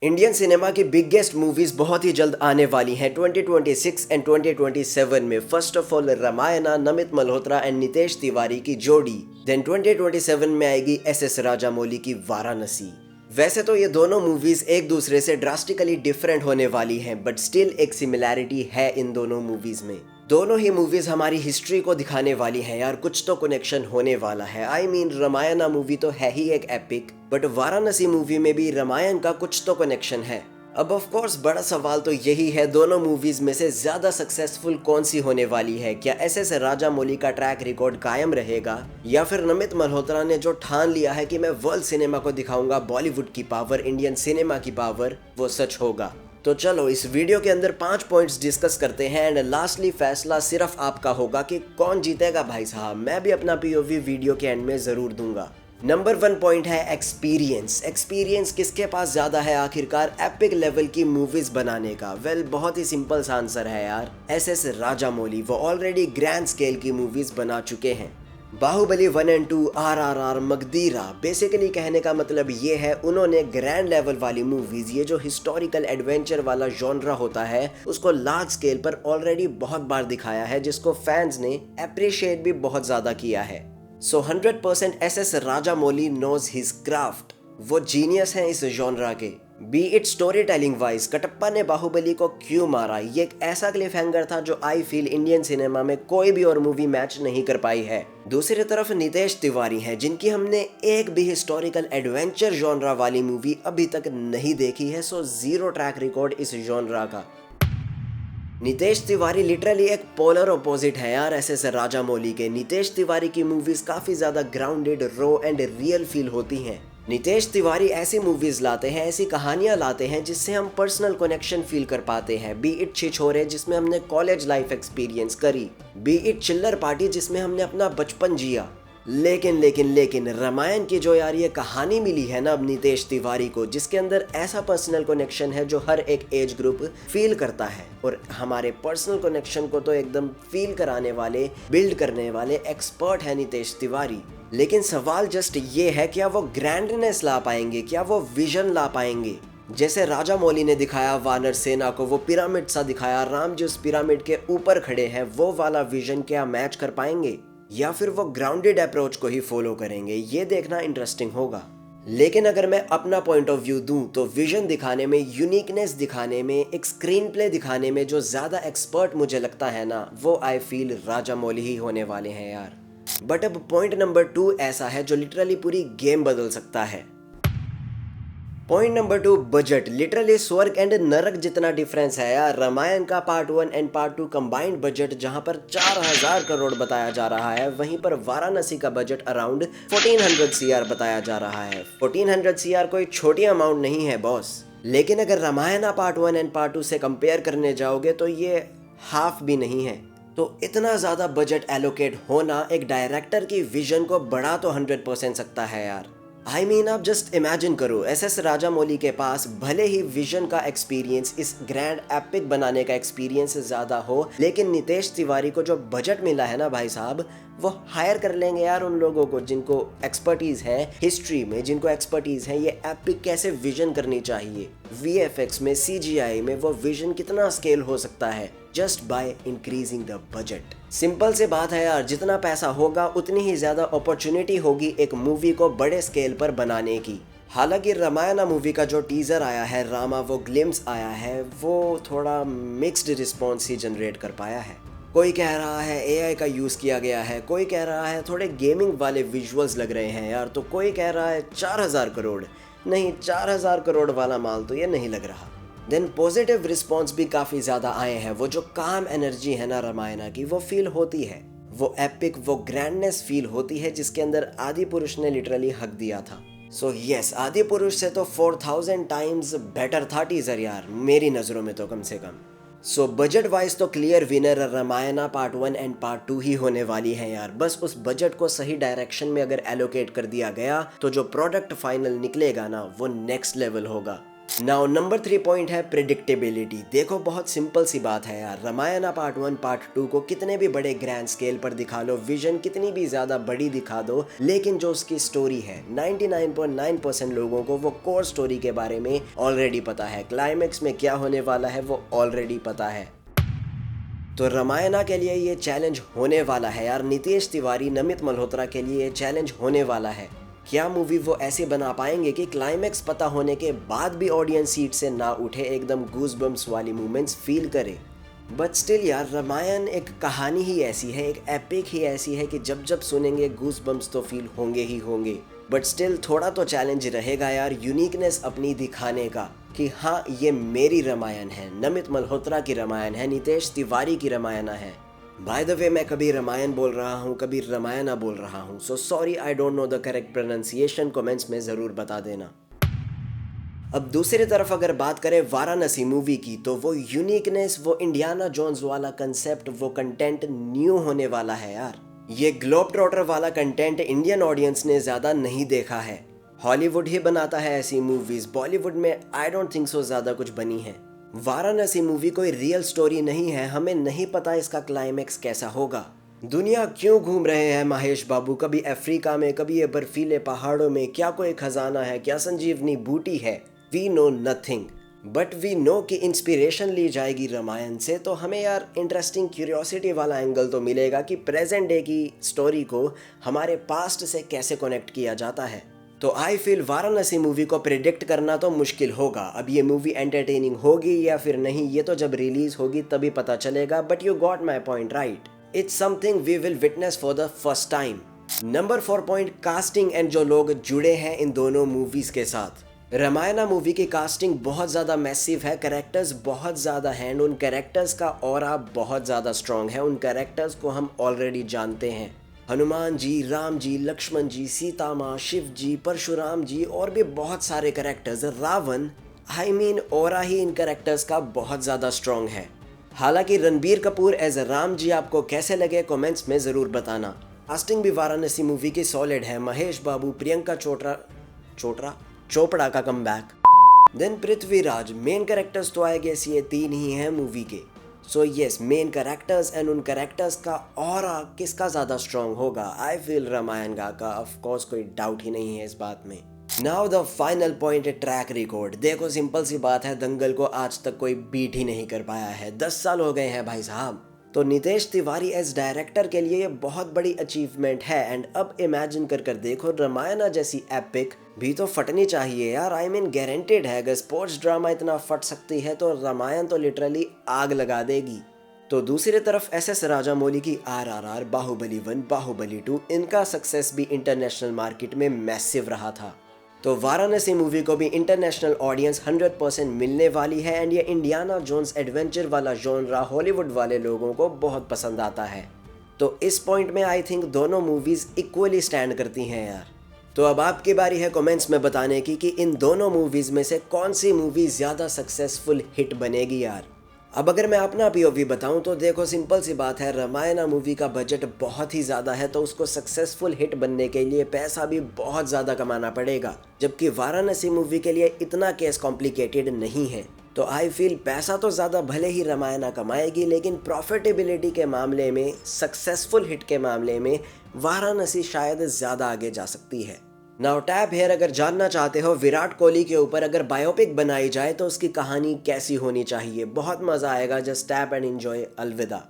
Indian cinema की biggest movies बहुत ही जल्द आने वाली हैं 2026 एंड 2027 में। First of all Ramayana, Namit Malhotra and Nitesh Tiwari की जोड़ी। देन 2027 में आएगी एस राजामौली की वाराणसी। वैसे तो ये दोनों मूवीज एक दूसरे से ड्रास्टिकली डिफरेंट होने वाली हैं, बट स्टिल एक सिमिलैरिटी है इन दोनों मूवीज में। दोनों ही मूवीज हमारी हिस्ट्री को दिखाने वाली हैं यार, कुछ तो कनेक्शन होने वाला है। आई मीन रामायणा मूवी तो है ही एक एपिक, बट वाराणसी मूवी में भी रामायण का कुछ तो कनेक्शन है। अब ऑफ कोर्स बड़ा सवाल तो यही है, दोनों मूवीज में से ज्यादा सक्सेसफुल कौन सी होने वाली है? क्या एस राजामौली का ट्रैक रिकॉर्ड कायम रहेगा, या फिर नमित मल्होत्रा ने जो ठान लिया है कि मैं वर्ल्ड सिनेमा को दिखाऊंगा बॉलीवुड की पावर, इंडियन सिनेमा की पावर, वो सच होगा? तो चलो इस वीडियो के अंदर 5 पॉइंट्स डिस्कस करते हैं एंड लास्टली फैसला सिर्फ आपका होगा कि कौन जीतेगा भाई साहब। मैं भी अपना पीओवी वीडियो के एंड में जरूर दूंगा। नंबर 1 पॉइंट है एक्सपीरियंस। एक्सपीरियंस किसके पास ज्यादा है आखिरकार एपिक लेवल की मूवीज बनाने का? वेल बहुत ही सिंपल सा आंसर है यार, एस राजामौली। वो ऑलरेडी ग्रैंड स्केल की मूवीज बना चुके हैं। Baahubali 1 and 2, RRR, Magadheera. Basically कहने का मतलब ये है, उन्होंने ग्रैंड लेवल वाली मूवीज, ये जो हिस्टोरिकल एडवेंचर वाला जॉनरा होता है, उसको लार्ज स्केल पर ऑलरेडी बहुत बार दिखाया है, जिसको फैंस ने अप्रिशिएट भी बहुत ज्यादा किया है। So 100% S Rajamouli knows his craft. वो जीनियस हैं इस जॉनरा के। Be it story telling wise, Kattappa ने बाहुबली को क्यों मारा, ये एक ऐसा क्लिफ हैंगर था जो आई फील इंडियन सिनेमा में कोई भी और मूवी मैच नहीं कर पाई है। दूसरी तरफ नितेश तिवारी हैं, जिनकी हमने एक भी हिस्टोरिकल एडवेंचर जॉनरा वाली मूवी अभी तक नहीं देखी है। सो 0 ट्रैक रिकॉर्ड इस जॉनरा का। नितेश तिवारी लिटरली एक पोलर अपोजिट है यार एस राजामौली के। नितेश तिवारी की मूवीज काफी ज्यादा grounded, raw and real feel होती हैं। नितेश तिवारी ऐसी मूवीज लाते हैं, ऐसी कहानियां लाते हैं जिससे हम पर्सनल कनेक्शन फील कर पाते हैं। बी इट छिछोरे, जिसमें हमने कॉलेज लाइफ एक्सपीरियंस करी, बी इट चिल्लर पार्टी, जिसमें हमने अपना बचपन जिया। लेकिन रामायण की जो यार ये कहानी मिली है ना अब नितेश तिवारी को, जिसके अंदर ऐसा पर्सनल कनेक्शन है जो हर एक एज ग्रुप फील करता है, और हमारे पर्सनल कनेक्शन को तो एकदम फील कराने वाले, बिल्ड करने वाले एक्सपर्ट है नितेश तिवारी। लेकिन सवाल जस्ट ये है, क्या वो ग्रैंडनेस ला पाएंगे, क्या वो विजन ला पाएंगे? जैसे राजामौली ने दिखाया वानर सेना को, वो पिरामिड सा दिखाया, राम जी उस पिरामिड के ऊपर खड़े हैं, वो वाला विजन क्या मैच कर पाएंगे, या फिर वो ग्राउंडेड अप्रोच को ही फॉलो करेंगे? ये देखना इंटरेस्टिंग होगा। लेकिन अगर मैं अपना पॉइंट ऑफ व्यू दूं तो विजन दिखाने में, यूनिकनेस दिखाने में, एक स्क्रीन प्ले दिखाने में जो ज्यादा एक्सपर्ट मुझे लगता है ना, वो आई फील राजामौली ही होने वाले हैं यार। बट अब पॉइंट नंबर 2 ऐसा है जो लिटरली पूरी गेम बदल सकता है। Point number 2, budget. लिटरली स्वर्ग एंड नरक जितना डिफरेंस है यार। रामायण का part 1 and part 2 combined budget जहां पर 4000 करोड़ बताया जा रहा है, वहीं पर वाराणसी का बजट अराउंड 1400 CR बताया जा रहा है। 1400 CR कोई छोटी अमाउंट नहीं है बॉस। लेकिन अगर रामायण पार्ट 1 एंड पार्ट 2 से कंपेयर करने जाओगे तो ये हाफ भी नहीं है। तो इतना ज्यादा बजट एलोकेट होना एक डायरेक्टर की विजन को बढ़ा तो 100% सकता है यार। आई मीन आप जस्ट इमेजिन करो, एस राजामौली के पास भले ही विजन का एक्सपीरियंस, इस ग्रैंड एपिक बनाने का एक्सपीरियंस ज्यादा हो, लेकिन नितेश तिवारी को जो बजट मिला है ना भाई साहब, वो हायर कर लेंगे यार उन लोगों को जिनको एक्सपर्टीज है हिस्ट्री में, जिनको एक्सपर्टीज है ये एपिक कैसे विजन करनी चाहिए, VFX में, CGI में वो विजन कितना स्केल हो सकता है, just by increasing the budget. Simple सी बात है यार, जितना पैसा होगा उतनी ही ज्यादा अपॉर्चुनिटी होगी एक मूवी को बड़े स्केल पर बनाने की। हालांकि रामायणा मूवी का जो टीजर आया है, रामा वो ग्लिम्स आया है, वो थोड़ा मिक्स्ड रिस्पॉन्स ही जनरेट कर पाया है। कोई कह रहा है AI का यूज़ किया गया है, कोई कह रहा है थोड़े गेमिंग वाले विजुअल्स लग रहे हैं यार, तो कोई कह रहा है 4000 करोड़। नहीं, 4000 करोड़ वाला माल तो ये नहीं लग रहा। देन पॉजिटिव रिस्पॉन्स भी काफ़ी ज़्यादा आए हैं। वो जो काम एनर्जी है ना रामायणा की, वो फील होती है, वो एपिक, वो ग्रैंडनेस फील होती है, जिसके अंदर आदि पुरुष ने लिटरली हक दिया था। सो यस, आदि पुरुष से तो 4000 टाइम्स बेटर था टीजर यार, मेरी नज़रों में तो कम से कम। सो बजट वाइज तो clear winner Ramayana part 1 and part 2 ही होने वाली है यार। बस उस बजट को सही डायरेक्शन में अगर एलोकेट कर दिया गया तो जो प्रोडक्ट फाइनल निकलेगा ना, वो नेक्स्ट लेवल होगा। नाउ नंबर 3 पॉइंट है प्रिडिक्टेबिलिटी। देखो बहुत सिंपल सी बात है यार, रामायणा पार्ट 1 पार्ट 2 को कितने भी बड़े ग्रैंड स्केल पर दिखा लो, विजन कितनी भी ज्यादा बड़ी दिखा दो, लेकिन जो उसकी स्टोरी है 99.9% लोगों को वो कोर स्टोरी के बारे में ऑलरेडी पता है, क्लाइमेक्स में क्या होने वाला है वो ऑलरेडी पता है। तो रामायणा के लिए ये चैलेंज होने वाला है यार, नीतीश तिवारी नमित मल्होत्रा के लिए ये चैलेंज होने वाला है। क्या मूवी वो ऐसे बना पाएंगे कि क्लाइमेक्स पता होने के बाद भी ऑडियंस सीट से ना उठे, एकदम गूज़बम्प्स वाली मूवमेंट्स फील करे। बट स्टिल यार, रामायण एक कहानी ही ऐसी है, एक एपिक ही ऐसी है कि जब जब सुनेंगे गूज़बम्प्स तो फील होंगे ही होंगे। बट स्टिल थोड़ा तो चैलेंज रहेगा यार, यूनिकनेस अपनी दिखाने का कि हाँ ये मेरी रामायण है, नमित मल्होत्रा की रामायण है, नितेश तिवारी की रामायण है। बाय द वे, मैं कभी रामायण बोल रहा हूँ, कभी रामायणा बोल रहा हूँ, so sorry I don't know the correct pronunciation, comments में ज़रूर बता देना। अब दूसरी तरफ अगर बात करें वाराणसी मूवी की, तो वो यूनिकनेस, वो इंडियाना जोन्स वाला कंसेप्ट, वो कंटेंट न्यू होने वाला है यार। ये ग्लोब ट्रॉटर वाला कंटेंट इंडियन ऑडियंस ने ज़्यादा नहीं देखा है। हॉलीवुड ही बनाता है ऐसी मूवीज़, बॉलीवुड में आई डोंट थिंक सो ज़्यादा कुछ बनी है। वाराणसी मूवी कोई रियल स्टोरी नहीं है, हमें नहीं पता इसका क्लाइमेक्स कैसा होगा। दुनिया क्यों घूम रहे हैं महेश बाबू, कभी अफ्रीका में, कभी ये बर्फीले पहाड़ों में, क्या कोई खजाना है, क्या संजीवनी बूटी है, we know nothing. But we know कि इंस्पिरेशन ली जाएगी रामायण से, तो हमें यार इंटरेस्टिंग क्यूरियोसिटी वाला एंगल तो मिलेगा कि प्रेजेंट डे की स्टोरी को हमारे पास्ट से कैसे कनेक्ट किया जाता है। तो आई फील वाराणसी मूवी को प्रिडिक्ट करना तो मुश्किल होगा। अब ये मूवी एंटरटेनिंग होगी या फिर नहीं, ये तो जब रिलीज होगी तभी पता चलेगा। But you got my point right, it's something we will witness for the first time. Number 4 point, casting and जो लोग जुड़े हैं इन दोनों मूवीज के साथ। रामायणा मूवी की कास्टिंग बहुत ज़्यादा मैसिव है, कैरेक्टर्स बहुत ज़्यादा हैं, उन कैरेक्टर्स का ऑरा बहुत ज़्यादा स्ट्रॉन्ग है, उन कैरेक्टर्स को हम ऑलरेडी जानते हैं। हनुमान जी, राम जी, लक्ष्मण जी, सीता माँ, शिव जी, परशुराम जी और भी बहुत सारे characters, Ravana, I mean aura ही इन कैरेक्टर्स का बहुत ज़्यादा स्ट्रॉन्ग है। हालांकि रणबीर कपूर एज राम जी आपको कैसे लगे कमेंट्स में ज़रूर बताना। कास्टिंग भी वाराणसी मूवी की सॉलिड है, महेश बाबू, प्रियंका चोपड़ा का comeback, then Prithviraj. Main characters तो आई गेस ये 3 ही हैं मूवी के। So yes, main characters and उन कैरेक्टर्स का ऑरा किसका ज़्यादा स्ट्रॉन्ग होगा, आई फील रामायण का ऑफ कोर्स, कोई डाउट ही नहीं है इस बात में। Now the final point, track record. देखो सिंपल सी बात है, दंगल को आज तक कोई बीट ही नहीं कर पाया है, 10 साल हो गए हैं भाई साहब। तो नितेश तिवारी एज डायरेक्टर के लिए ये बहुत बड़ी अचीवमेंट है। एंड अब इमेजिन कर देखो, रामायणा जैसी एपिक भी तो फटनी चाहिए यार, आई मीन गारंटेड है। अगर स्पोर्ट्स ड्रामा इतना फट सकती है तो रामायण तो लिटरली आग लगा देगी। तो दूसरी तरफ एस राजामौली की RRR, बाहुबली 1, बाहुबली 2, इनका सक्सेस भी इंटरनेशनल मार्केट में मैसिव रहा था। तो वाराणसी मूवी को भी इंटरनेशनल ऑडियंस 100% मिलने वाली है। एंड ये इंडियाना जोन्स एडवेंचर वाला जॉनरा हॉलीवुड वाले लोगों को बहुत पसंद आता है। तो इस पॉइंट में आई थिंक दोनों मूवीज़ इक्वली स्टैंड करती हैं यार। तो अब आपकी बारी है कमेंट्स में बताने की कि इन दोनों मूवीज़ में से कौन सी मूवी ज़्यादा सक्सेसफुल हिट बनेगी यार। अब अगर मैं अपना POV बताऊं तो देखो सिंपल सी बात है, रामायणा मूवी का बजट बहुत ही ज़्यादा है, तो उसको सक्सेसफुल हिट बनने के लिए पैसा भी बहुत ज़्यादा कमाना पड़ेगा। जबकि वाराणसी मूवी के लिए इतना केस कॉम्प्लिकेटेड नहीं है। तो आई फील पैसा तो ज़्यादा भले ही रामायणा कमाएगी, लेकिन प्रॉफिटेबिलिटी के मामले में, सक्सेसफुल हिट के मामले में वाराणसी शायद ज़्यादा आगे जा सकती है। नाउ टैप हेयर, अगर जानना चाहते हो विराट कोहली के ऊपर अगर बायोपिक बनाई जाए तो उसकी कहानी कैसी होनी चाहिए, बहुत मज़ा आएगा। जस्ट टैप एंड एंजॉय, अलविदा।